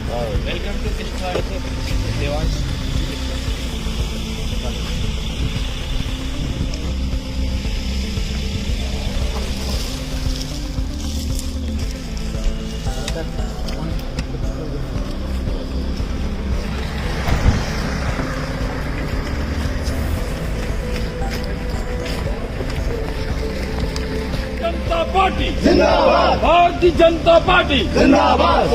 Welcome to Kishtwar से देवांश। जनता party जिंदाबाद, Bharatiya Janata party जिंदाबाद।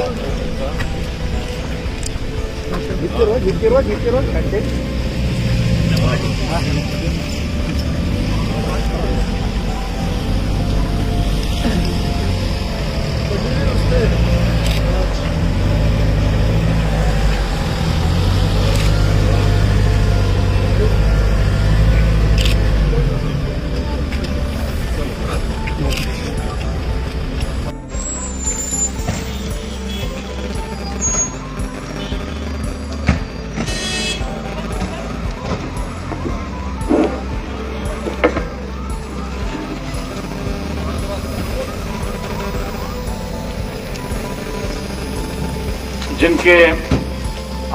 जिनके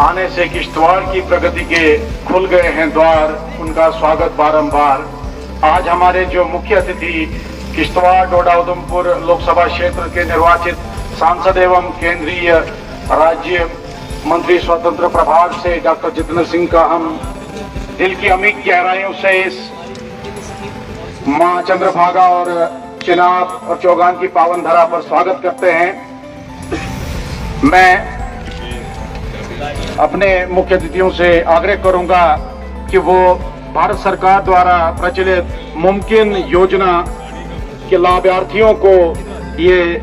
आने से किश्तवाड़ की प्रगति के खुल गए हैं द्वार, उनका स्वागत बारंबार। आज हमारे जो मुख्य अतिथि किश्तवाड़ डोडा उधमपुर लोकसभा क्षेत्र के निर्वाचित सांसद एवं केंद्रीय राज्य मंत्री स्वतंत्र प्रभार से डॉक्टर जितेंद्र सिंह का हम दिल की अमीर गहराइयों से इस मां चंद्रभागा और चिनाब और चौगान की पावन धरा पर स्वागत करते हैं। मैं अपने मुख्य अतिथियों से आग्रह करूंगा कि वो भारत सरकार द्वारा प्रचलित मुमकिन योजना के लाभार्थियों को ये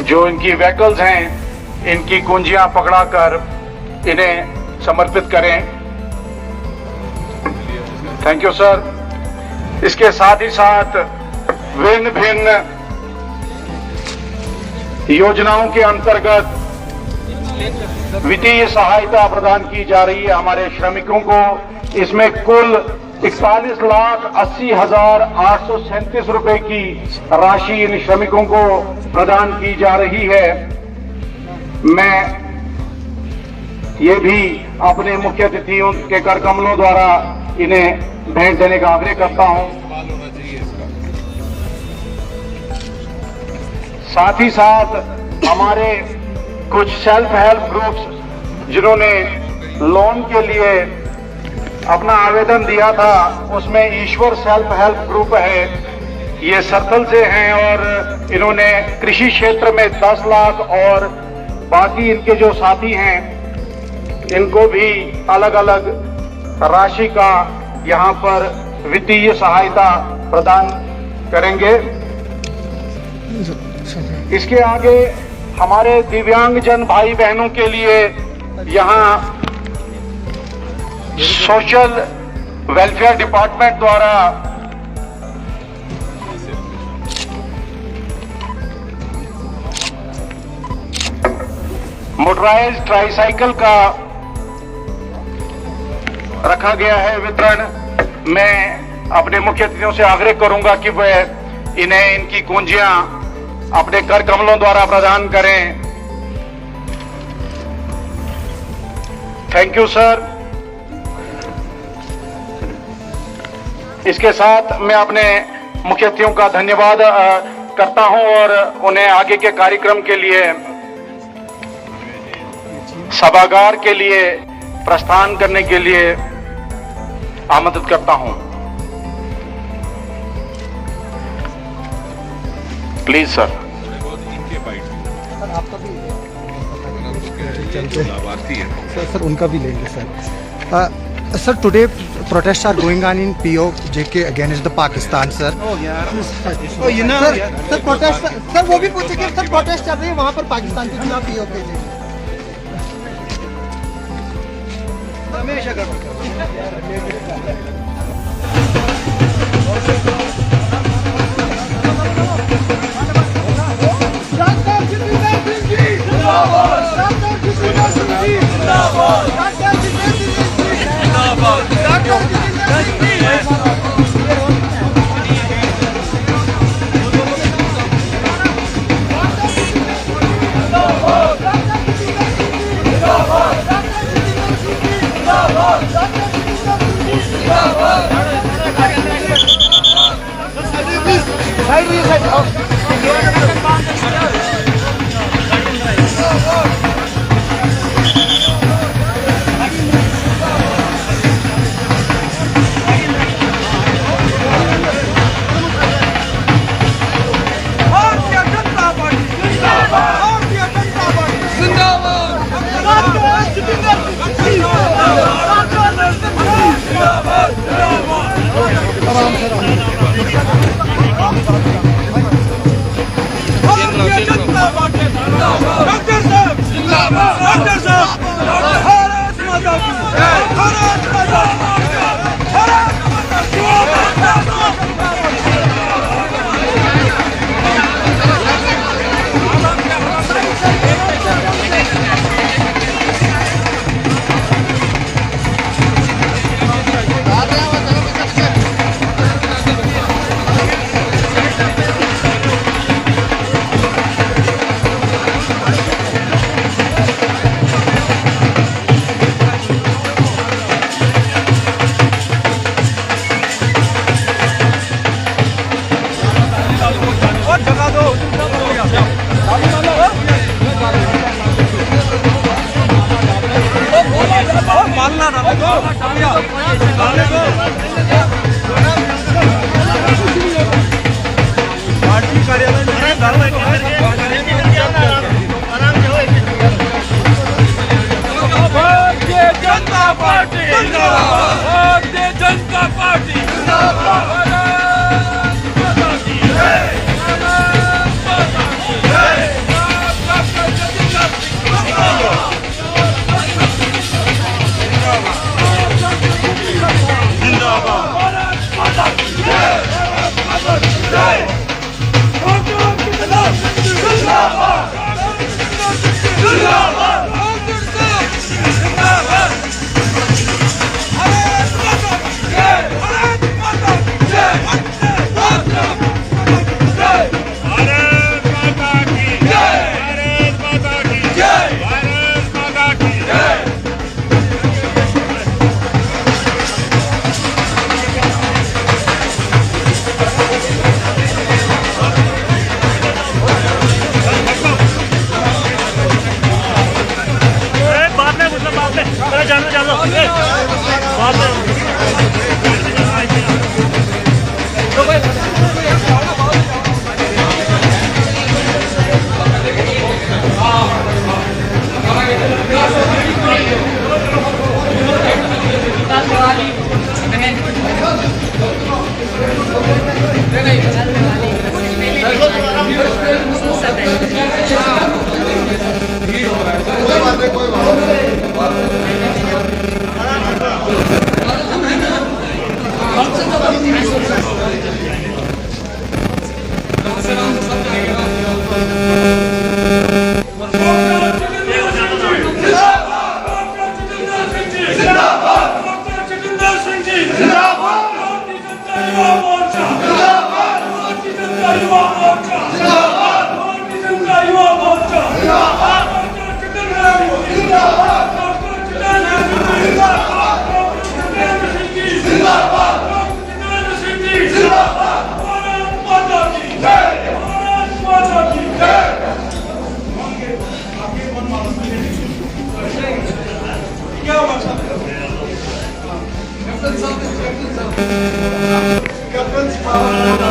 जो इनकी व्हीकल्स हैं इनकी कुंजियां पकड़ाकर इन्हें समर्पित करें। Thank you sir. इसके साथ ही साथ भिन्न भिन्न योजनाओं के अंतर्गत वित्तीय सहायता प्रदान की जा रही है हमारे श्रमिकों को। इसमें कुल 41,80,837 रुपए की राशि इन श्रमिकों को प्रदान की जा रही है। मैं ये भी अपने मुख्य अतिथियों के कर कमलों द्वारा इन्हें भेंट देने का आग्रह करता हूं। साथ ही साथ हमारे कुछ सेल्फ हेल्प ग्रुप्स जिन्होंने लोन के लिए अपना आवेदन दिया था, उसमें ईश्वर सेल्फ हेल्प ग्रुप है, ये सरथल से हैं और इन्होंने कृषि क्षेत्र में 10 लाख और बाकी इनके जो साथी हैं इनको भी अलग अलग राशि का यहाँ पर वित्तीय सहायता प्रदान करेंगे। इसके आगे हमारे दिव्यांगजन भाई बहनों के लिए यहाँ सोशल वेलफेयर डिपार्टमेंट द्वारा मोटराइज्ड ट्राईसाइकिल का रखा गया है वितरण। मैं अपने मुख्य अतिथियों से आग्रह करूंगा कि वह इन्हें इनकी कुंजियां अपने कर कमलों द्वारा प्रदान करें। Thank you sir. इसके साथ मैं अपने मुख्य अतिथियों का धन्यवाद करता हूं और उन्हें आगे के कार्यक्रम के लिए सभागार के लिए प्रस्थान करने के लिए आमंत्रित करता हूं। Please sir. सर आपका भी लाभार्थी है सर, उनका भी लेंगे sir. Sir today protest are going on in POJK against the Pakistan sir. Sir protest sir वो भी पूछेंगे सर, प्रोटेस्ट चल रही है वहाँ पर पाकिस्तान के खिलाफ POJK हमेशा जिंदाबाद। भारतीय जनता पार्टी जिंदाबाद, भारतीय जनता पार्टी जिंदाबाद, भारत माता की जय, भारत माता की जय, डॉक्टर जतिंदर सिंह जिंदाबाद, जिंदाबाद, भारत माता की जय, भारत माता की जय, डॉक्टर जतिंदर सिंह जिंदाबाद,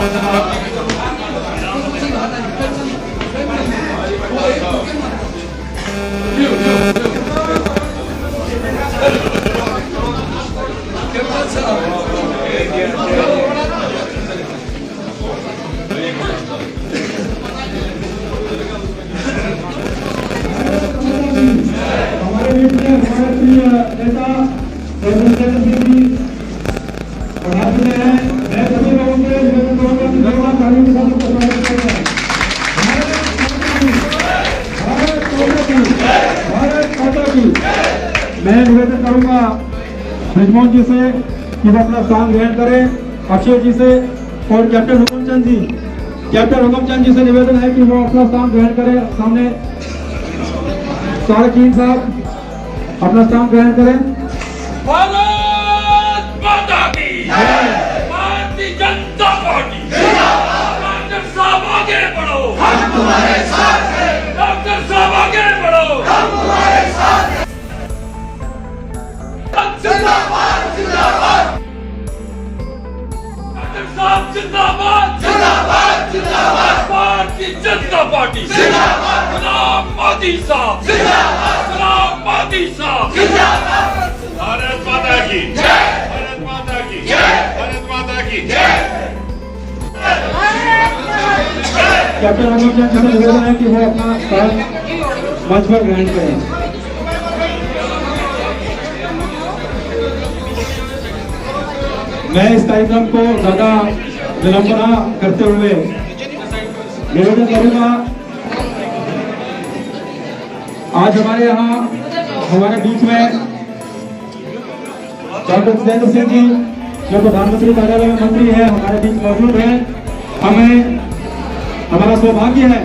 जिंदाबाद, मैं निवेदन करूंगा ब्रिजमोहन जी से कि वो अपना स्थान ग्रहण करें, अक्षय जी से और कैप्टन हुकमचंद जी से निवेदन है कि वो अपना स्थान ग्रहण करें। सामने सारकीन साहब अपना स्थान ग्रहण करें। भारत माता की जय, भारतीय जनता पार्टी जिंदाबाद, साहब जिंदाबाद जिंदाबाद जिंदाबाद, भारतीय जनता पार्टी जिंदाबाद, गुलाम मोदी साहब जिंदाबाद, गुलाम मोदी साहब जिंदाबाद। भारत माता की जय, भारत माता की जय, भारत माता की जय। कैप्टन अमरचंद जी से निवेदन है कि वो अपना स्थान मंच पर ग्रहण करें। मैं इस कार्यक्रम को ज्यादा विलंबना करते हुए निवेदन करूंगा, आज हमारे यहाँ हमारे बीच में डॉक्टर जितेंद्र सिंह जी जो प्रधानमंत्री कार्यालय में मंत्री है हमारे बीच मौजूद है। हमें हमारा सौभाग्य है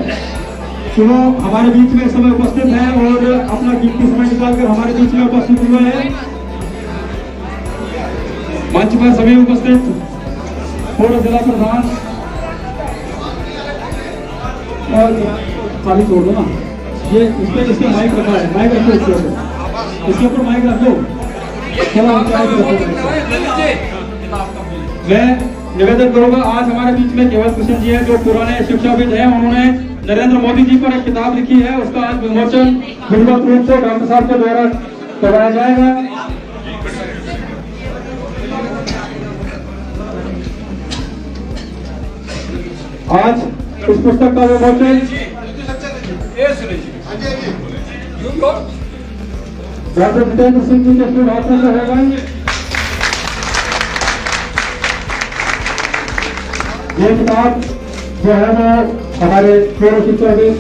कि वो हमारे बीच में इस समय उपस्थित है और अपना कीमती समय निकालकर हमारे बीच में उपस्थित हुए हैं। मंच पर सभी उपस्थित पूर्व जिला प्रधान और खाली छोड़ दो ना, ये इसके माइक रखा है, माइक रखो इसके ऊपर माइक रख दो। मैं निवेदन करूंगा, आज हमारे बीच में केवल कृष्ण जी हैं जो पुराने शिक्षाविद हैं। उन्होंने नरेंद्र मोदी जी पर एक किताब लिखी है, उसका आज विमोचन विधिवत रूप से डॉक्टर साहब के द्वारा करवाया जाएगा। आज इस पुस्तक का विमोचन डॉक्टर जितेंद्र सिंह जी के शुभ हाथों से होगा। ये किताब जो है वो हमारे पूर्व शिक्षाविद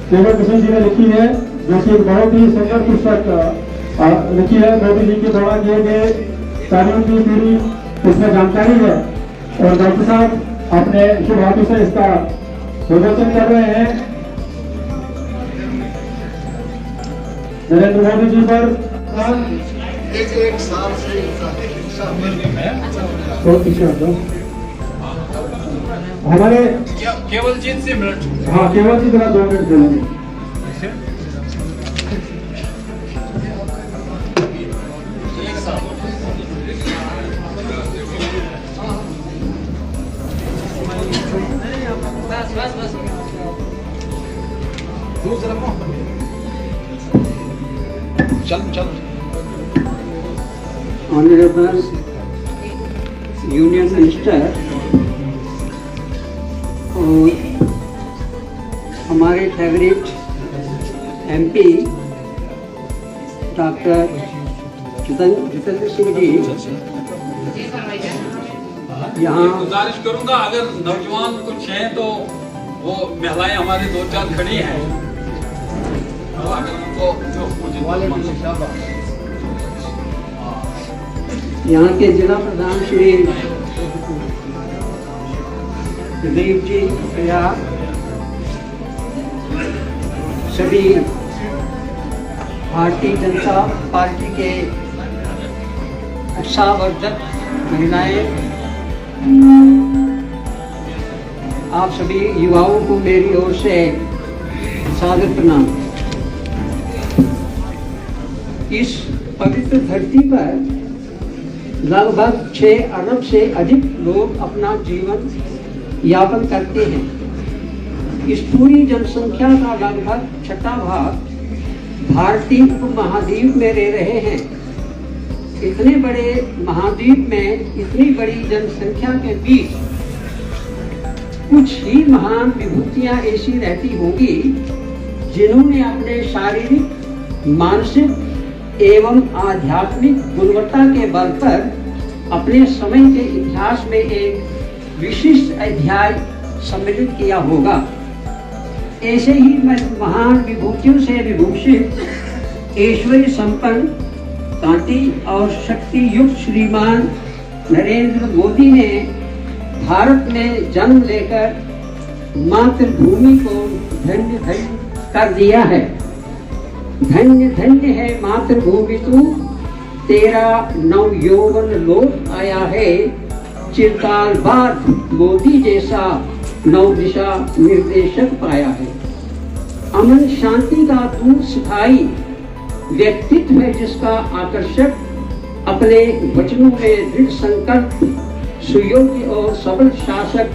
केवल कृष्ण जी ने लिखी है, जो कि बहुत ही सुंदर पुस्तक लिखी है। मोदी जी के द्वारा किए गए कार्यों की पूरी उसमें जानकारी है और डॉक्टर साहब अपने शुभ हाथों से इसका विमोचन कर रहे हैं। नरेंद्र मोदी जी पर एक साल से हमारे केवल जीत से मिनट, हाँ केवल जी जरा 2 मिनट देंगे। Honorable Union Minister और हमारे favourite MP doctor Jitendra Singh ji यहाँ गुजारिश करूंगा अगर नौजवान कुछ हैं तो वो महिलाएं हमारे 2-4 खड़ी हैं, तो अगर उनको यहाँ के जिला प्रधान श्री दिलीप जी या सभी भारतीय जनता पार्टी के उत्साहवर्धक महिलाएं, आप सभी युवाओं को मेरी ओर से सादर प्रणाम। इस पवित्र धरती पर लगभग 6 अरब से अधिक लोग अपना जीवन यापन करते हैं। इस पूरी जनसंख्या का लगभग 6वां भाग भारतीय उपमहाद्वीप में रह रहे हैं। इतने बड़े महाद्वीप में इतनी बड़ी जनसंख्या के बीच कुछ ही महान विभूतियां ऐसी रहती होंगी जिन्होंने अपने शारीरिक, मानसिक एवं आध्यात्मिक गुणवत्ता के बल पर अपने समय के इतिहास में एक विशिष्ट अध्याय सम्मिलित किया होगा। ऐसे ही महान विभूतियों से विभूषित, ऐश्वर्य संपन्न, कांति और शक्ति युक्त श्रीमान नरेंद्र मोदी ने भारत में जन्म लेकर मातृभूमि को धन्य कर दिया है। धन्य धन्य है मातृभूमि तू, तेरा नव यौवन लौट आया है। चिरकाल बाद मोदी जैसा नव दिशा निर्देशक पाया है। अमन शांति का दूत सिखाई व्यक्तित्व है जिसका आकर्षक, अपने वचनों में दृढ़ संकल्प सुयोग्य और सबल शासक,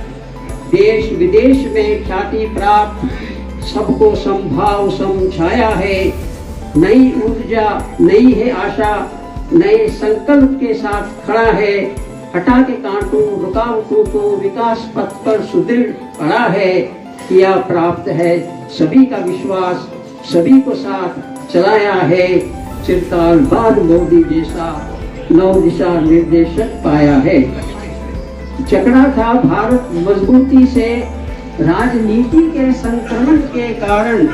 देश विदेश में ख्याति प्राप्त, सबको संभाव समझाया है। नई ऊर्जा, नई है आशा, नए संकल्प के साथ खड़ा है। हटा के कांटों रुकावटों को विकास पथ पर सुदृढ़ खड़ा है। किया प्राप्त है सभी का विश्वास, सभी को साथ चलाया है। चिरकाल बाद मोदी जैसा नव दिशा निर्देशक पाया है। जकड़ा था भारत मजबूती से, राजनीति के संक्रमण के कारण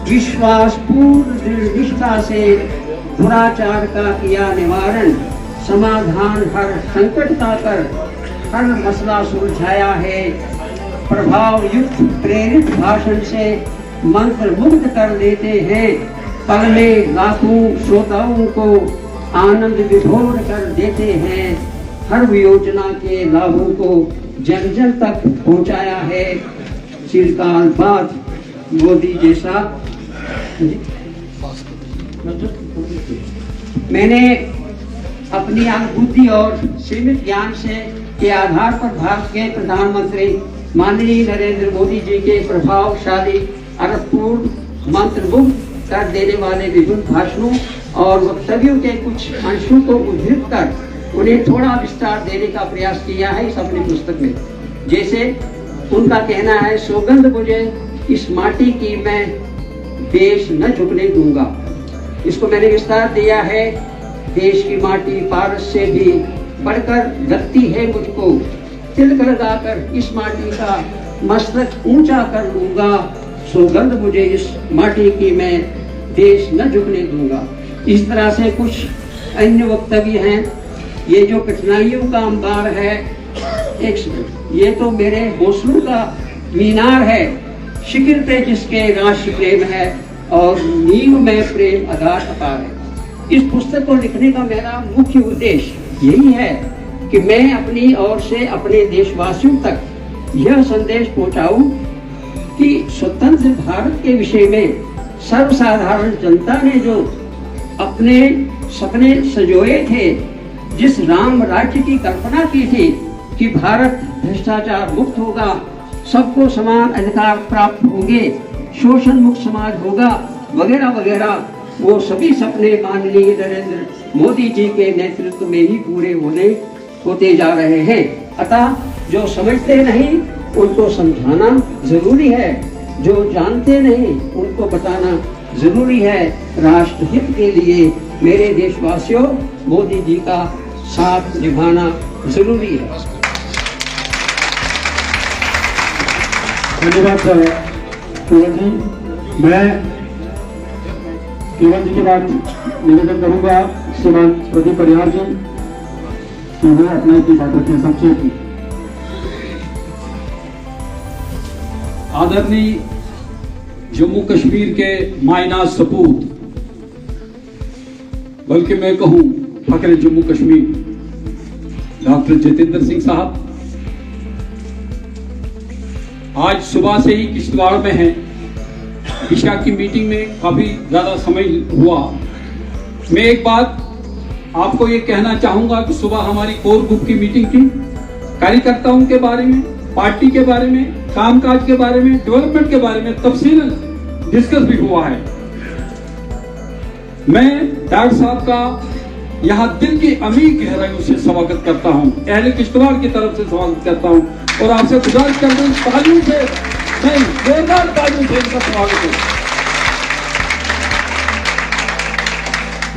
विश्वास पूर्ण दृढ़ निष्ठा से दुराचार का किया निवारण। समाधान हर संकट का कर हर मसला सुलझाया है। प्रभाव युक्त प्रेरित भाषण से मंत्र मुग्ध कर देते हैं। पल में लाखों श्रोताओं को आनंद विभोर कर देते हैं। हर योजना के लाभों को जन जन तक पहुंचाया है। चिरकाल बाद मोदी जैसा। मैंने अपनी बुद्धि और सीमित ज्ञान से के आधार पर भारत के प्रधानमंत्री माननीय नरेंद्र मोदी जी के प्रभावशाली अर्थपूर्ण मंत्रमुग्ध कर देने वाले विभिन्न भाषणों और वक्तव्यों के कुछ अंशों को उद्धृत कर उन्हें थोड़ा विस्तार देने का प्रयास किया है इस अपनी पुस्तक में। जैसे उनका कहना है, सौगंध मुझे इस माटी की मैं देश न झुकने दूंगा। इसको मैंने विस्तार दिया है। देश की माटी पारस से भी बढ़कर लगती है मुझको। तिलक लगाकर इस माटी का मस्तक ऊंचा कर लूंगा। सौगंध मुझे इस माटी की मैं देश न झुकने दूंगा। इस तरह से कुछ अन्य वक्तव्य हैं। ये जो कठिनाइयों का अंबार है, ये तो मेरे हौसलों का मीनार है। शिखर पे जिसके राष्ट्र प्रेम है और नींव में प्रेम आधार अपार है। इस पुस्तक को लिखने का मेरा मुख्य उद्देश्य यही है कि मैं अपनी ओर से अपने देशवासियों तक यह संदेश पहुंचाऊं कि स्वतंत्र भारत के विषय में सर्वसाधारण जनता ने जो अपने सपने संजोए थे, जिस राम राज्य की कल्पना की थी कि भारत भ्रष्टाचार मुक्त होगा, सबको समान अधिकार प्राप्त होंगे, शोषण मुक्त समाज होगा, वगैरह वगैरह, वो सभी सपने माननीय नरेंद्र मोदी जी के नेतृत्व में ही पूरे होते जा रहे हैं। अतः जो समझते नहीं उनको समझाना जरूरी है, जो जानते नहीं उनको बताना जरूरी है। राष्ट्र हित के लिए मेरे देशवासियों मोदी जी का साथ निभाना जरूरी है। धन्यवाद सर केवल जी। मैं केवल जी के बाद निवेदन करूंगा श्रीमान प्रदीप परिहार जी कि वो अपना की बात रखें संक्षेप में। आदरणीय जम्मू कश्मीर के मायनाज सपूत, बल्कि मैं कहूं फखरे जम्मू कश्मीर, डॉक्टर जितेंद्र सिंह साहब आज सुबह से ही किश्तवाड़ में हैं। ईशा की मीटिंग में काफी ज्यादा समय हुआ। मैं एक बात आपको ये कहना चाहूंगा कि सुबह हमारी कोर ग्रुप की मीटिंग थी। कार्यकर्ताओं के बारे में, पार्टी के बारे में, कामकाज के बारे में, डेवलपमेंट के बारे में तफसीलन डिस्कस भी हुआ है। मैं डॉक्टर साहब का यहाँ दिल की अमीर गहराइयों से स्वागत करता हूँ, अहले किश्तवाड़ की तरफ से स्वागत करता हूँ और आपसे गुजारिश करता हूँ तालियों से, नहीं जोरदार तालियों से इनका स्वागत है।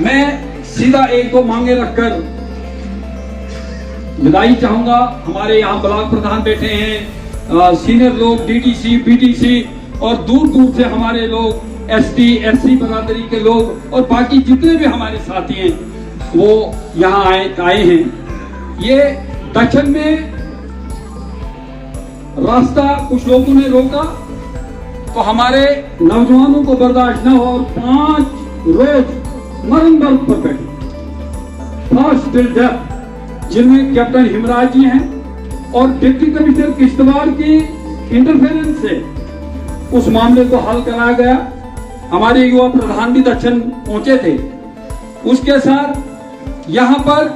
मैं सीधा एक दो मांगे रखकर विदाई चाहूंगा। हमारे यहाँ ब्लॉक प्रधान बैठे हैं, सीनियर लोग, डीटीसी, बीटीसी और दूर दूर से हमारे लोग, एसटी, एससी बरादरी के लोग और बाकी जितने भी हमारे साथी हैं वो यहाँ आए हैं। ये दक्षिण में रास्ता कुछ लोगों ने रोका तो हमारे नौजवानों को बर्दाश्त न हो और 5 रोज मरण बल पर बैठे, फर्स्ट टिल डेथ, जिनमें कैप्टन हिमराज जी हैं और डिप्टी कमिश्नर किश्तवाड़ की इंटरफेरेंस से उस मामले को हल कराया गया। हमारे युवा प्रधान भी दक्षिण पहुंचे थे। उसके साथ यहाँ पर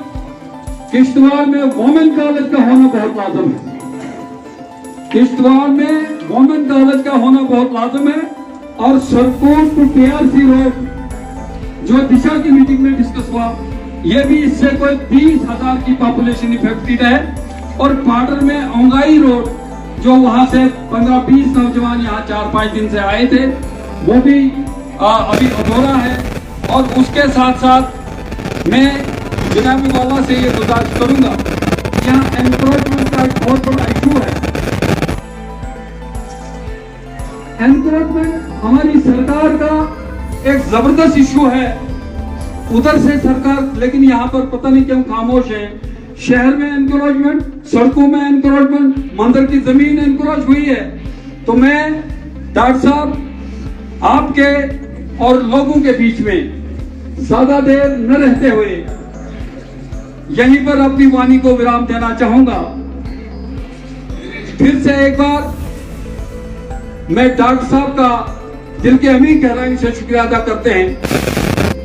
किश्तवाड़ में वोमेन कॉलेज का होना बहुत लाजम है। किश्तवाड़ में वोमेन कॉलेज का होना बहुत लाजम है। और सरकोट टू TRC रोड जो दिशा की मीटिंग में डिस्कस हुआ, ये भी इससे कोई 20,000 की पॉपुलेशन इफेक्टेड है। और बॉर्डर में औंगाई रोड जो वहां से 15-20 नौजवान यहाँ 4-5 दिन से आए थे, वो भी अभी अधूरा है। और उसके साथ साथ मैं जनाब वाला से ये गुजारिश करूंगा, यहाँ एनक्रोचमेंट का एक बहुत बड़ा इशू है। एनक्रोचमेंट हमारी सरकार का एक जबरदस्त इशू है, उधर से सरकार, लेकिन यहाँ पर पता नहीं क्यों खामोश है। शहर में एनक्रोचमेंट, सड़कों में एनक्रोचमेंट, मंदिर की जमीन एनक्रोच हुई है। तो मैं डॉक्टर साहब आपके और लोगों के बीच में ज्यादा देर न रहते हुए यहीं पर अपनी वाणी को विराम देना चाहूंगा। फिर से एक बार मैं डॉक्टर साहब का दिल के अमीर गहराई से शुक्रिया अदा करते हैं।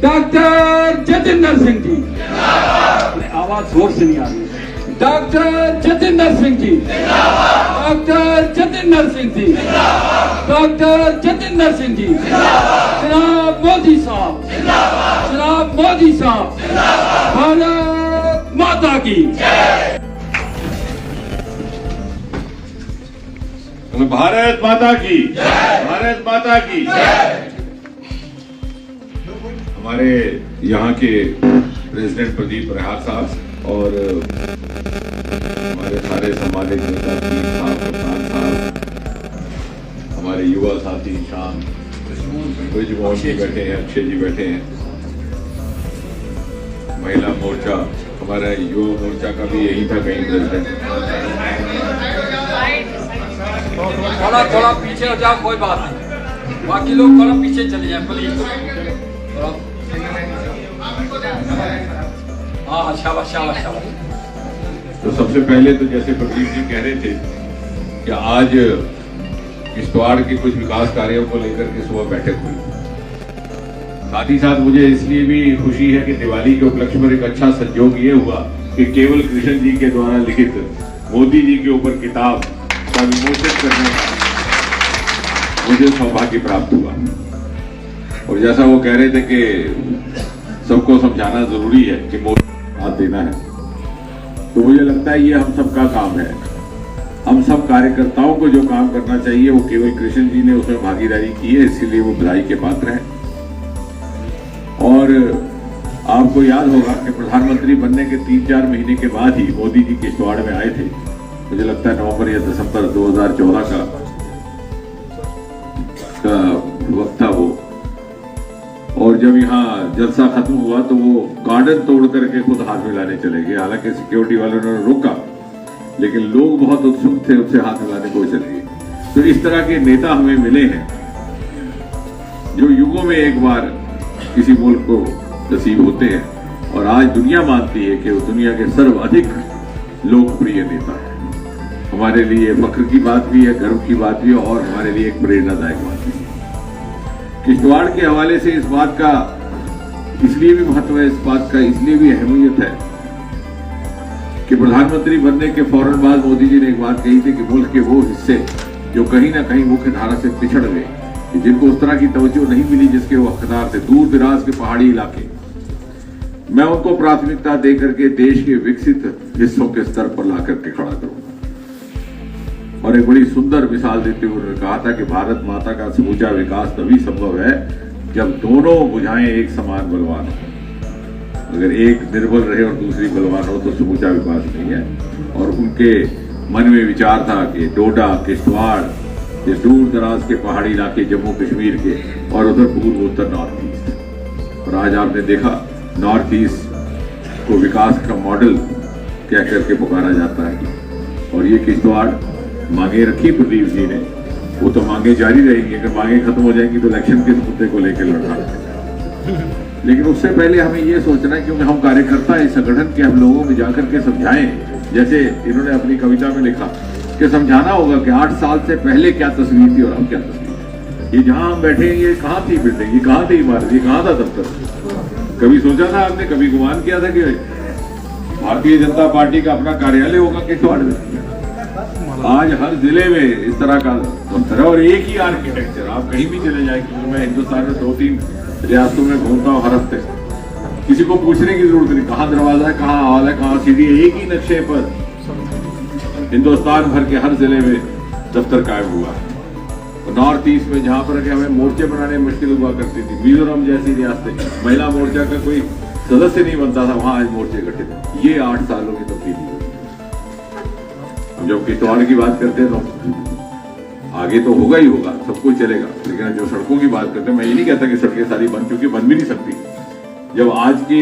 डॉक्टर जतिंदर सिंह जी, आवाज जोर से नहीं आ रही। Doctor Jatinder Singh ji, doctor Jatinder Singh ji, doctor Jatinder Singh ji, जनाब मोदी साहब, जनाब मोदी साहब, भारत माता की। भारत माता की, भारत माता की। हमारे यहाँ के प्रेसिडेंट प्रदीप प्रहार साहब और हमारे सारे सामाजिक नेता साहब, कप्तान साहब, हमारे युवा साथी शाम ब्रिजमोहन जी बैठे हैं, अक्षय जी बैठे हैं, महिला मोर्चा, हमारा युवा मोर्चा का भी यही था कहीं प्रेसिडेंट। थोड़ा पीछे हो जाओ, कोई बात नहीं, बाकी लोग थोड़ा पीछे चले जाए प्लीज। हाँ, शाबाश शाबाश शाबाश। तो सबसे पहले तो जैसे प्रदीप जी कह रहे थे कि आज किश्तवाड़ के कुछ विकास कार्यों को लेकर के सुबह बैठक हुई। साथ ही साथ मुझे इसलिए भी खुशी है कि दिवाली के उपलक्ष्य पर एक अच्छा संयोग ये हुआ कि केवल कृष्ण जी के द्वारा लिखित मोदी जी के ऊपर किताब का विमोचन करने का मुझे सौभाग्य प्राप्त हुआ। और जैसा वो कह रहे थे कि सबको समझाना जरूरी है कि मोदी को साथ देना है, तो मुझे लगता है ये हम सबका काम है। हम सब कार्यकर्ताओं को जो काम करना चाहिए वो केवल कृष्ण जी ने उसमें भागीदारी की है, इसीलिए वो बधाई के पात्र हैं। और आपको याद होगा कि प्रधानमंत्री बनने के 3-4 महीने के बाद ही मोदी जी किश्तवाड़ में आए थे। मुझे लगता है नवंबर या दिसंबर 2014 का वक्त था वो। और जब यहाँ जलसा खत्म हुआ तो वो गार्डन तोड़ करके खुद हाथ मिलाने चले गए। हालांकि सिक्योरिटी वालों ने रोका, लेकिन लोग बहुत उत्सुक थे, उससे हाथ मिलाने को चले गए। तो इस तरह के नेता हमें मिले हैं जो युगों में एक बार किसी मुल्क को नसीब होते हैं। और आज दुनिया मानती है कि वो दुनिया के सर्वाधिक लोकप्रिय नेता है। हमारे लिए फख्र की बात भी है, गर्व की बात भी है, और हमारे लिए एक प्रेरणादायक बात भी है। किश्तवाड़ के हवाले से इस बात का इसलिए भी महत्व है, इस बात का इसलिए भी अहमियत है कि प्रधानमंत्री बनने के फौरन बाद मोदी जी ने एक बात कही थी कि मुल्क के वो हिस्से जो कहीं ना कहीं मुख्य धारा से पिछड़ गए, जिनको उस तरह की तवज्जो नहीं मिली जिसके वो हकदार थे, दूर दराज के पहाड़ी इलाके, मैं उनको प्राथमिकता दे करके देश के विकसित हिस्सों के स्तर पर ला करके खड़ा करूंगा। और एक बड़ी सुंदर मिसाल देते हुए उन्होंने कहा था कि भारत माता का समूचा विकास तभी संभव है जब दोनों भुजाएं एक समान बलवान हो। अगर एक निर्बल रहे और दूसरी बलवान हो तो समूचा विकास नहीं है। और उनके मन में विचार था कि डोडा, किश्तवाड़, ये दूर दराज के पहाड़ी इलाके जम्मू कश्मीर के, और उधर पूर्व उत्तर नॉर्थ ईस्ट। और आज आपने देखा नॉर्थ ईस्ट को विकास का मॉडल कह करके पुकारा जाता है। और ये किश्तवाड़ मांगे रखी प्रदीप जी ने, वो तो मांगे जारी रहेंगी। अगर मांगे खत्म हो जाएंगी तो इलेक्शन के मुद्दे को लेकर लड़ना है। लेकिन उससे पहले हमें ये सोचना है, क्योंकि हम कार्यकर्ता इस संगठन के, हम लोगों में जाकर के समझाएं। जैसे इन्होंने अपनी कविता में लिखा कि समझाना होगा कि 8 साल से पहले क्या तस्वीर थी और अब क्या तस्वीर है। ये जहां हम बैठे हैं ये कहाँ थी बिल्डिंग, ये कहाँ थी इमारत, ये कहाँ था दफ्तर? कभी सोचा था आपने, कभी गुमान किया था कि भारतीय जनता पार्टी का अपना कार्यालय होगा किश्तवाड़ में। आज हर जिले में इस तरह का दफ्तर है और एक ही आर्किटेक्चर। आप कहीं भी चले जाए, क्योंकि मैं हिंदुस्तान में 2-3 रियासतों में घूमता हूँ हर हफ्ते, किसी को पूछने की जरूरत नहीं कहाँ दरवाजा है, कहाँ हॉल है, कहाँ सीढ़ी है। एक ही नक्शे पर हिंदुस्तान भर के हर जिले में दफ्तर कायम हुआ है। नॉर्थ ईस्ट में जहाँ पर हमें मोर्चे बनाने में मुश्किल हुआ करती थी, मिजोरम जैसी रियासतें महिला मोर्चा का कोई सदस्य नहीं बनता था, वहां आज मोर्चे गठित है। ये 8 सालों की तब्दीली हुई। हम जब किश्तवाड़ की बात करते हैं तो आगे तो होगा ही होगा, सब कुछ चलेगा, लेकिन जो सड़कों की बात करते हैं, मैं ये नहीं कहता कि सड़कें सारी बन चुकी, बन भी नहीं सकती। जब आज के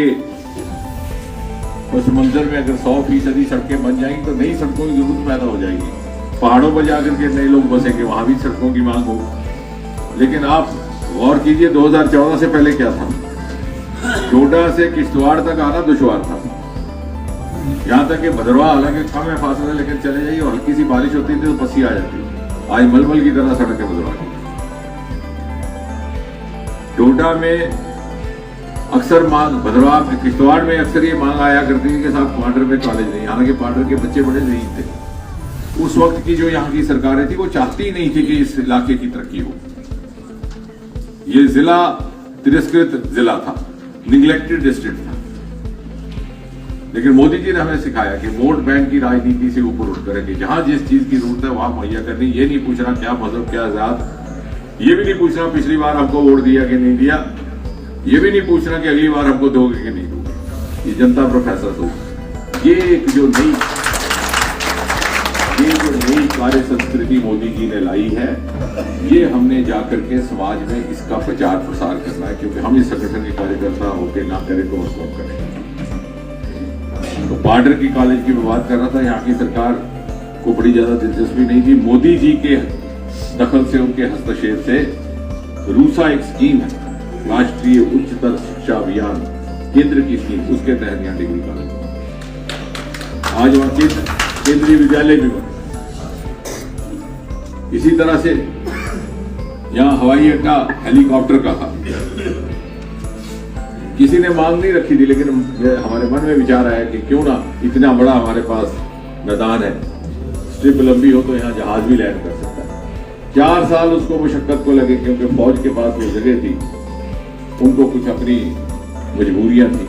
उस मंजर में अगर 100% सड़कें बन जाएंगी तो नई सड़कों की जरूरत पैदा हो जाएगी। पहाड़ों पर जाकर के नए लोग बसेंगे, वहां भी सड़कों की मांग होगी। लेकिन आप गौर कीजिए 2014 से पहले क्या था। डोडा से किश्तवाड़ तक आना दुश्वार था, यहाँ तक कि भदरवा हालांकि कम है फासला, लेकिन चले जाइए और हल्की सी बारिश होती थी तो पसी आ जाती। आज मलमल की तरह सड़क है भदरवा की। डोडा में अक्सर मांग, भदरवा किश्तवाड़ में अक्सर ये मांग आया करती थी कि साहब पाडर में कॉलेज नहीं, हालांकि पाडर के बच्चे बड़े नहीं थे। उस वक्त की जो यहाँ की सरकारें थी वो चाहती ही नहीं थी कि इस इलाके की तरक्की हो। ये जिला तिरस्कृत जिला था, निग्लेक्टेड डिस्ट्रिक्ट था। लेकिन मोदी जी ने हमें सिखाया कि वोट बैंक की राजनीति से ऊपर उठकर है कि जहां जिस चीज की जरूरत है वहां मुहैया करनी। ये नहीं पूछना क्या मजहब क्या जात, ये भी नहीं पूछना पिछली बार हमको वोट दिया कि नहीं दिया, ये भी नहीं पूछना कि अगली बार हमको दोगे कि नहीं दोगे। ये जनता पर फैसला होगा। ये जो नई कार्य संस्कृति मोदी जी ने लाई है, ये हमने जाकर के समाज में इसका प्रचार प्रसार करना है, क्योंकि हम इस संगठन के कार्यकर्ता होकर ना करें तो हम कौन करें। तो पाडर की कॉलेज की मैं बात कर रहा था, यहाँ की सरकार को बड़ी ज्यादा दिलचस्पी नहीं थी। मोदी जी के दखल से, उनके हस्तक्षेप से रूसा एक स्कीम है, राष्ट्रीय उच्चतर शिक्षा अभियान, केंद्र की स्कीम, उसके तहत यहाँ डिग्री कॉलेज आज वहां केंद्रीय विद्यालय भी बना। इसी तरह से यहां हवाई अड्डा हेलीकॉप्टर का था, किसी ने मांग नहीं रखी थी, लेकिन हमारे मन में विचार आया कि क्यों ना, इतना बड़ा हमारे पास मैदान है, स्ट्रिप लंबी हो तो यहाँ जहाज भी लैंड कर सकता है। 4 साल उसको मुशक्कत को लगे, क्योंकि फौज के पास वो जगह थी, उनको कुछ अपनी मजबूरियां थी।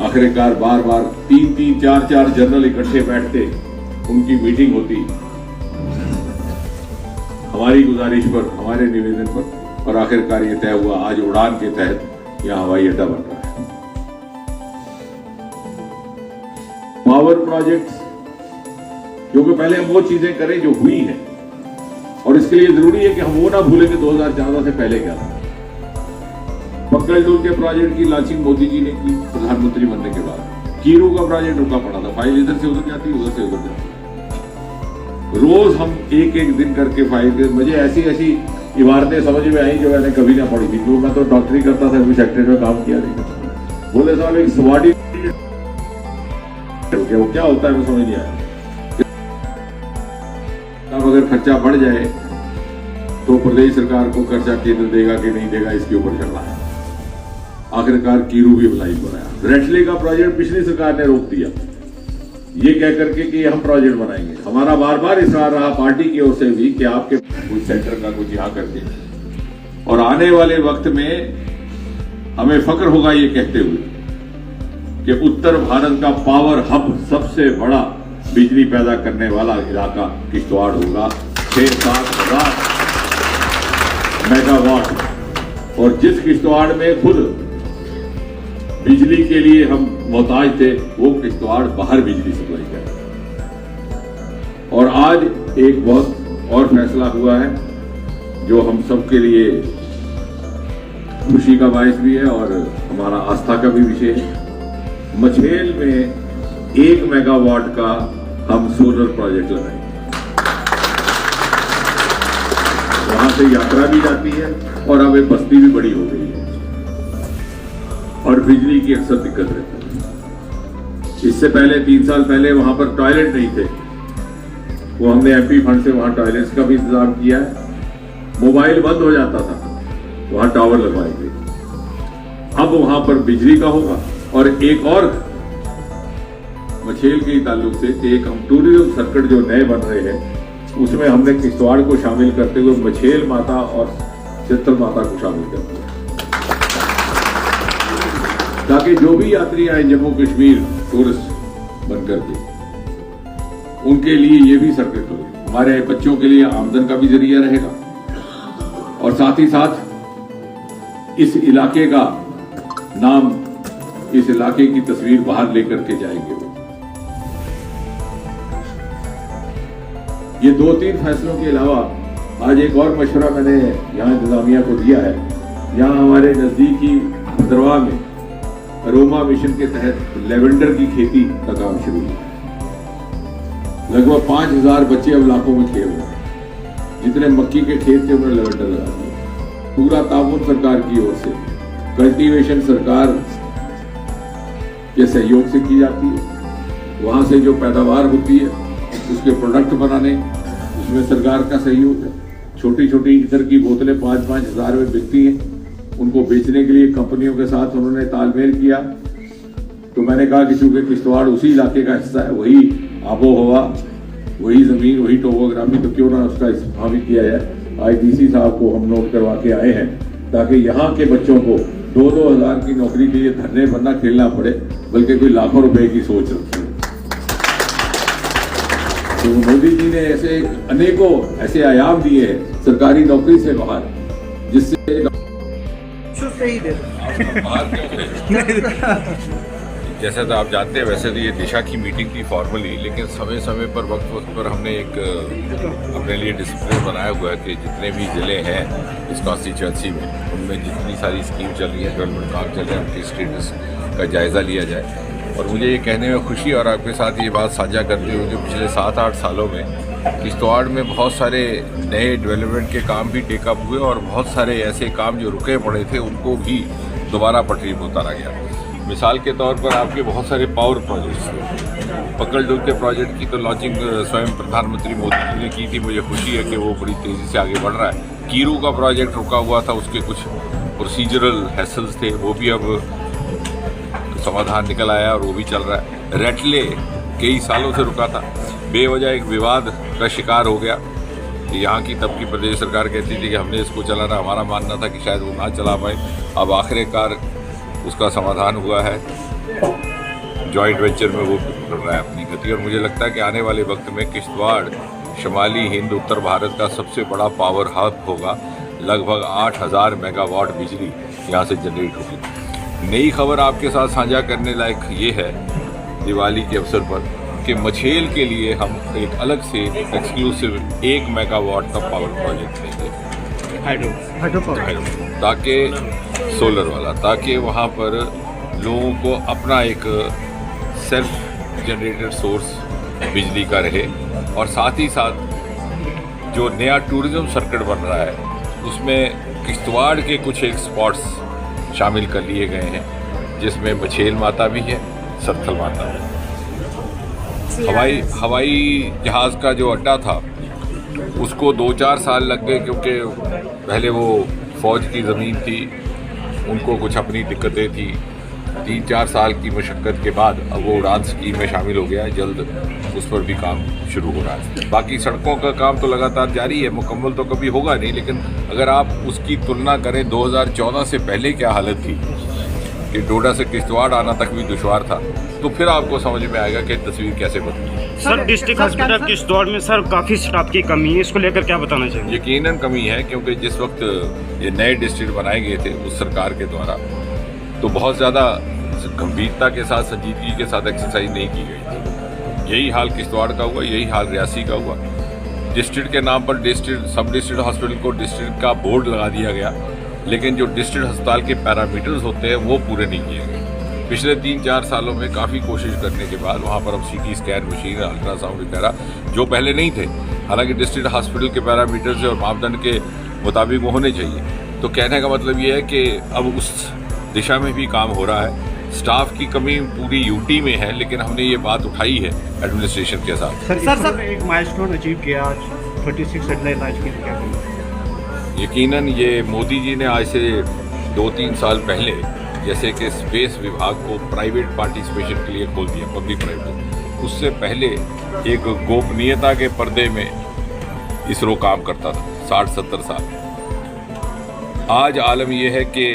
आखिरकार बार बार 3-3, 4-4 जनरल इकट्ठे बैठते, उनकी मीटिंग होती, हमारी गुजारिश पर, हमारे निवेदन पर, और आखिरकार ये तय हुआ। आज उड़ान के तहत यहाँ हवाई अड्डा बन रहा है। पावर प्रोजेक्ट्स, क्योंकि पहले हम वो चीजें करें जो हुई है, और इसके लिए जरूरी है कि हम वो ना भूलें कि 2014 से पहले क्या था। पक्कड़दुल के प्रोजेक्ट की लॉन्चिंग मोदी जी ने की प्रधानमंत्री बनने के बाद। कीरू का प्रोजेक्ट रुका पड़ा था, फाइल इधर से उधर जाती, उधर से उधर जाती। रोज हम एक दिन करके फाइल, मुझे ऐसी इमारतें समझ में आई जो मैंने कभी ना पढ़ी थी। जो मैं तो डॉक्टरी करता था, अभी सेक्रेटरी में काम किया नहीं था। बोले साहब एक स्वाडी वो क्या होता है, वो समझ नहीं आया। अब अगर खर्चा बढ़ जाए तो प्रदेश सरकार को खर्चा केंद्र देगा कि नहीं देगा, इसके ऊपर चलना है। आखिरकार कीरू भी लाइन बनाया। ब्रेटले का प्रोजेक्ट पिछली सरकार ने रोक दिया, ये कह करके कि हम प्रोजेक्ट बनाएंगे। हमारा बार बार इसरार रहा पार्टी की ओर से भी कि आपके कुछ सेंटर का कुछ यहाँ करके, और आने वाले वक्त में हमें फक्र होगा ये कहते हुए कि उत्तर भारत का पावर हब, सबसे बड़ा बिजली पैदा करने वाला इलाका किश्तवाड़ होगा। 6-7 हजार मेगावाट, और जिस किश्तवाड़ में खुद बिजली के लिए हम मोहताज थे, वो किश्तवाड़ बाहर बिजली सप्लाई करे। और आज एक बहुत और फैसला हुआ है जो हम सबके लिए खुशी का बायस भी है और हमारा आस्था का भी विषय है। मछेल में 1 मेगावाट का हम सोलर प्रोजेक्ट लगाएंगे। वहां से यात्रा भी जाती है और अब एक बस्ती भी बड़ी हो गई है, और बिजली की अक्सर दिक्कत रहती है। इससे पहले 3 साल पहले वहां पर टॉयलेट नहीं थे, वो हमने एमपी फंड से वहां टॉयलेट्स का भी इंतजाम किया है। मोबाइल बंद हो जाता था, वहां टावर लगवाए गए। अब वहां पर बिजली का होगा। और एक और मछेल के ही ताल्लुक से कि एक हम टूरिज्म सर्किट जो नए बन रहे हैं उसमें हमने किश्तवाड़ को शामिल करते हुए मछेल माता और चित्तल माता को शामिल करते हैं, ताकि जो भी यात्री आए जम्मू कश्मीर टूरिस्ट बनकर के उनके लिए ये भी सर्किट हो, हमारे बच्चों के लिए आमदन का भी जरिया रहेगा और साथ ही साथ इस इलाके का नाम, इस इलाके की तस्वीर बाहर लेकर के जाएंगे। ये 2-3 फैसलों के अलावा आज एक और मशवरा मैंने यहाँ इंतजामिया को दिया है। यहाँ हमारे नजदीकी भद्रवाह में अरोमा मिशन के तहत लेवेंडर की खेती का काम शुरू हुआ। लगभग 5000 बच्चे अब लाखों में खेल रहे हैं। जितने मक्की के खेत थे उन्होंने लेवेंडर लगा दिया। पूरा ताउन सरकार की ओर से, कल्टीवेशन सरकार के सहयोग से की जाती है। वहां से जो पैदावार होती है उसके प्रोडक्ट बनाने उसमें सरकार का सहयोग है। छोटी छोटी इधर की बोतलें 5-5 हज़ार में बिकती हैं, उनको बेचने के लिए कंपनियों के साथ उन्होंने तालमेल किया। तो मैंने कहा कि चूंकि किश्तवाड़ उसी इलाके का हिस्सा है, वही आबो हवा, वही जमीन, वही टोपोग्राफी, तो क्यों ना उसका इस्तेमाल भी किया जाए। आज डीसी साहब को हम नोट करवा के आए हैं ताकि यहाँ के बच्चों को 2-2 हज़ार की नौकरी के लिए धरने पर न खेलना पड़े, बल्कि कोई लाखों रुपए की सोच रखी है। तो मोदी जी ने ऐसे अनेकों ऐसे आयाम दिए हैं सरकारी नौकरी से बाहर, जिससे जैसा तो आप जानते हैं, वैसे तो ये दिशा की मीटिंग थी फॉर्मली, लेकिन समय समय पर वक्त वक्त पर हमने एक अपने लिए डिसिप्लिन बनाया हुआ है कि जितने भी ज़िले हैं इस कॉन्स्टिट्यूंसी में, उनमें जितनी सारी स्कीम चल रही है, डेवलपमेंट काम चल रहे हैं, उनकी स्टेटस का जायज़ा लिया जाए। और मुझे ये कहने में खुशी और आपके साथ ये बात साझा करते हुए कि पिछले 7-8 सालों में किश्तवाड़ में बहुत सारे नए डेवलपमेंट के काम भी टेकअप हुए और बहुत सारे ऐसे काम जो रुके पड़े थे उनको भी दोबारा पटरी पर उतारा गया। मिसाल के तौर पर आपके बहुत सारे पावर प्रोजेक्ट्स, पकड़ डुलते प्रोजेक्ट की तो लॉन्चिंग स्वयं प्रधानमंत्री मोदी जी ने की थी। मुझे खुशी है कि वो बड़ी तेज़ी से आगे बढ़ रहा है। कीरू का प्रोजेक्ट रुका हुआ था, उसके कुछ प्रोसीजरल हैसल्स थे, वो भी अब समाधान निकल आया और वो भी चल रहा है। रेटले कई सालों से रुका था, बेवजह एक विवाद का शिकार हो गया। यहाँ की तब की प्रदेश सरकार कहती थी कि हमने इसको चलाना, हमारा मानना था कि शायद वो ना चला पाए। अब आखिरकार उसका समाधान हुआ है, जॉइंट वेंचर में वो कर रहा है अपनी गति। और मुझे लगता है कि आने वाले वक्त में किश्तवाड़ शुमाली हिंद उत्तर भारत का सबसे बड़ा पावर हब होगा। लगभग 8000 मेगावाट बिजली यहाँ से जनरेट होगी। नई खबर आपके साथ साझा करने लायक ये है दिवाली के अवसर पर कि मछेल के लिए हम एक अलग से एक्सक्लूसिव 1 मेगावाट का पावर प्रोजेक्ट लेंगे, हाइड्रो, ताकि सोलर वाला, ताकि वहाँ पर लोगों को अपना एक सेल्फ जनरेटेड सोर्स बिजली का रहे। और साथ ही साथ जो नया टूरिज्म सर्किट बन रहा है उसमें किश्तवाड़ के कुछ एक स्पॉट्स शामिल कर लिए गए हैं, जिसमें मछेल माता भी है, सरथल माता है। हवाई जहाज़ का जो अड्डा था उसको 2-4 साल लग गए, क्योंकि पहले वो फौज की ज़मीन थी, उनको कुछ अपनी दिक्कतें थी। 3-4 साल की मशक्क़त के बाद अब वो उड़ान स्कीम में शामिल हो गया है। जल्द उस पर भी काम शुरू हो रहा है। बाकी सड़कों का काम तो लगातार जारी है, मुकम्मल तो कभी होगा नहीं, लेकिन अगर आप उसकी तुलना करें 2014 से पहले क्या हालत थी कि डोडा से किश्तवाड़ आना तक भी दुश्वार था, तो फिर आपको समझ में आएगा कि तस्वीर कैसे बदली। सर, डिस्ट्रिक्ट हॉस्पिटल किश्तवाड़ में सर काफ़ी स्टाफ की कमी है, इसको लेकर क्या बताना चाहिए? यकीनन कमी है, क्योंकि जिस वक्त ये नए डिस्ट्रिक्ट बनाए गए थे उस सरकार के द्वारा, तो बहुत ज़्यादा गंभीरता के साथ, संजीदगी के साथ एक्सरसाइज नहीं की गई थी। यही हाल किश्तवाड़ का हुआ, यही हाल रियासी का हुआ। डिस्ट्रिक्ट के नाम पर डिस्ट्रिक्ट, सब डिस्ट्रिक्ट हॉस्पिटल को डिस्ट्रिक्ट का बोर्ड लगा दिया गया, लेकिन जो डिस्ट्रिक्ट अस्पताल के पैरामीटर्स होते हैं वो पूरे नहीं किए गए। पिछले 3-4 सालों में काफ़ी कोशिश करने के बाद वहाँ पर अब CT स्कैन मशीन, अल्ट्रासाउंड वगैरह जो पहले नहीं थे, हालांकि डिस्ट्रिक्ट हॉस्पिटल के पैरामीटर्स और मापदंड के मुताबिक वो होने चाहिए। तो कहने का मतलब ये है कि अब उस दिशा में भी काम हो रहा है। स्टाफ की कमी पूरी यूटी में है, लेकिन हमने ये बात उठाई है एडमिनिस्ट्रेशन के साथ। सर एक माइलस्टोन अचीव किया आज, 36 सैटेलाइट लॉन्च की, क्या यकीनन ये मोदी जी ने आज से 2-3 साल पहले जैसे कि स्पेस विभाग को प्राइवेट पार्टिसिपेशन के लिए खोल दिया, पब्लिक प्राइवेट, उससे पहले एक गोपनीयता के पर्दे में इसरो काम करता था 60-70 साल। आज आलम यह है कि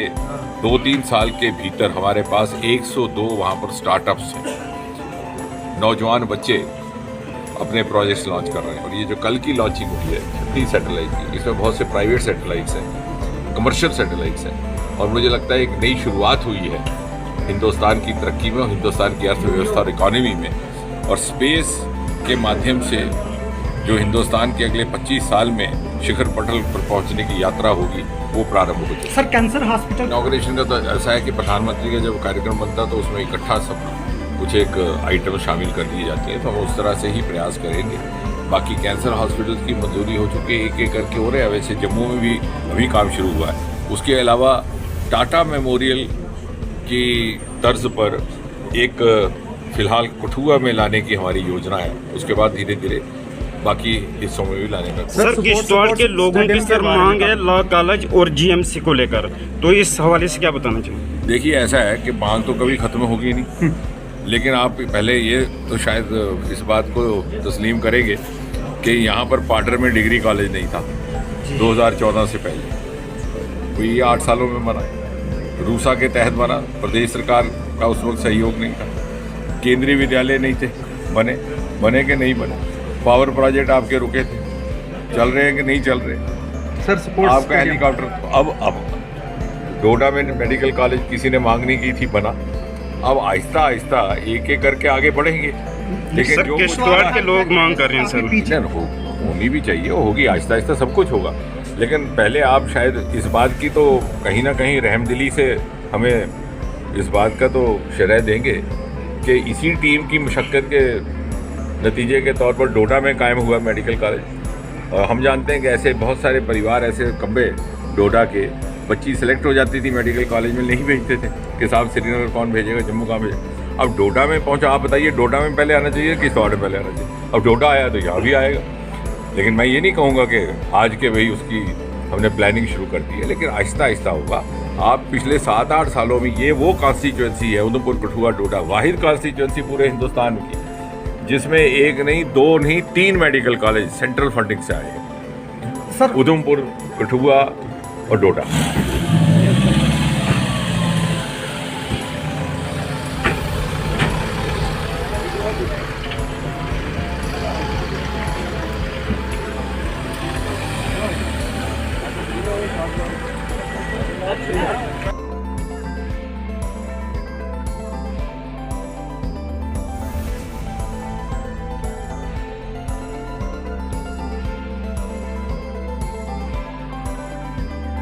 2-3 साल के भीतर हमारे पास 102 वहाँ पर स्टार्टअप्स हैं। नौजवान बच्चे अपने प्रोजेक्ट्स लॉन्च कर रहे हैं। और ये जो कल की लॉन्चिंग हुई है 30 सैटेलाइट की, इसमें बहुत से प्राइवेट सैटेलाइट्स हैं, कमर्शियल सैटेलाइट्स हैं। और मुझे लगता है एक नई शुरुआत हुई है हिंदुस्तान की तरक्की में और हिंदुस्तान की अर्थव्यवस्था और इकॉनमी में। और स्पेस के माध्यम से जो हिंदुस्तान के अगले 25 साल में शिखर पटल पर पहुंचने की यात्रा होगी वो प्रारंभ हो चुकी है। सर कैंसर हॉस्पिटल इनॉग्रेशन का तो ऐसा है कि प्रधानमंत्री का जब कार्यक्रम बनता तो उसमें इकट्ठा सब कुछ एक आइटम शामिल कर दिए जाते हैं, तो हम उस तरह से ही प्रयास करेंगे। बाकी कैंसर हॉस्पिटल की मंजूरी हो चुकी है, एक करके हो रहे हैं। वैसे जम्मू में भी अभी काम शुरू हुआ है। उसके अलावा टाटा मेमोरियल की तर्ज पर एक फिलहाल कठुआ में लाने की हमारी योजना है। उसके बाद धीरे धीरे बाकी हिस्सों में भी लाने का। सर किश्तवाड़ के लोगों की सर मांग है लॉ कॉलेज और जीएमसी को लेकर, तो इस हवाले से क्या बताना चाहिए? देखिए ऐसा है कि मांग तो कभी खत्म होगी नहीं, लेकिन आप पहले ये तो शायद इस बात को तस्लीम करेंगे कि यहाँ पर पाटर में डिग्री कॉलेज नहीं था 2014 से पहले। तो ये 8 सालों में बना, रूसा के तहत बना, प्रदेश सरकार का उस वक्त सहयोग नहीं था, केंद्रीय विद्यालय नहीं थे, बने कि नहीं बने, पावर प्रोजेक्ट आपके रुके थे, चल रहे हैं कि नहीं चल रहे सर सपोर्ट आपका हेलीकॉप्टर। अब डोडा में मेडिकल कॉलेज किसी ने मांग नहीं की थी, बना। अब आहिस्ता आहिस्ता एक एक करके आगे बढ़ेंगे। लेकिन सर जो किश्तवाड़ के लोग मांग कर रहे हैं सर, होनी भी चाहिए, होगी आहिस्ता आहिस्ता सब कुछ होगा। लेकिन पहले आप शायद इस बात की तो कहीं ना कहीं रहमदिली से हमें इस बात का तो श्रेय देंगे कि इसी टीम की मशक्क़त के नतीजे के तौर पर डोडा में कायम हुआ मेडिकल कॉलेज। और हम जानते हैं कि ऐसे बहुत सारे परिवार ऐसे कब्बे डोडा के बच्ची सेलेक्ट हो जाती थी मेडिकल कॉलेज में, नहीं भेजते थे कि साहब श्रीनगर कौन भेजेगा, जम्मू कहाँ भेजेगा। अब डोडा में पहुंचा, आप बताइए डोडा में पहले आना चाहिए किश्तवाड़ में पहले आना चाहिए। अब डोडा आया तो यहाँ भी आएगा। लेकिन मैं ये नहीं कहूँगा कि आज के वही उसकी हमने प्लानिंग शुरू कर दी है, लेकिन आहिस्ता आहिस्ता होगा। आप पिछले 7-8 सालों में ये वो कॉन्स्टिट्यूंसी है उधमपुर कठुआ डोडा, वाहिद कॉन्स्टिट्यूंसी पूरे हिंदुस्तान की जिसमें एक नहीं, 2 नहीं, 3 मेडिकल कॉलेज सेंट्रल फंडिंग से आए हैं सर, उधमपुर, कठुआ और डोडा। अच्छा